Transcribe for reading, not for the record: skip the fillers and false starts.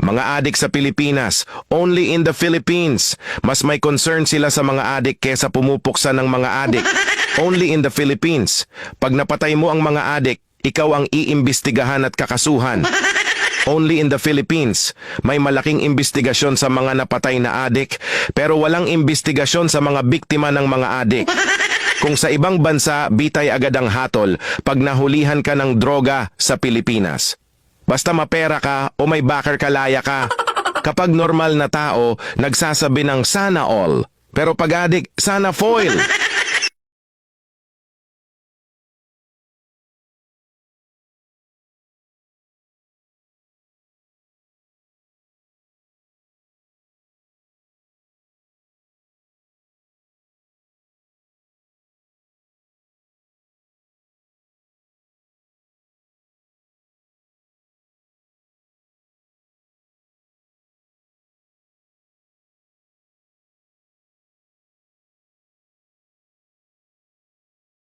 Mga adik sa Pilipinas, only in the Philippines. Mas may concern sila sa mga adik kesa pumupuksa ng mga adik. Only in the Philippines. Pag napatay mo ang mga adik, ikaw ang iimbestigahan at kakasuhan. Only in the Philippines, may malaking imbestigasyon sa mga napatay na adik, pero walang imbestigasyon sa mga biktima ng mga adik. Kung sa ibang bansa, bitay agad ang hatol pag nahulihan ka ng droga sa Pilipinas. Basta mapera ka o may backer kalaya ka. Kapag normal na tao, nagsasabi ng sana all. Pero pag adik, sana foil.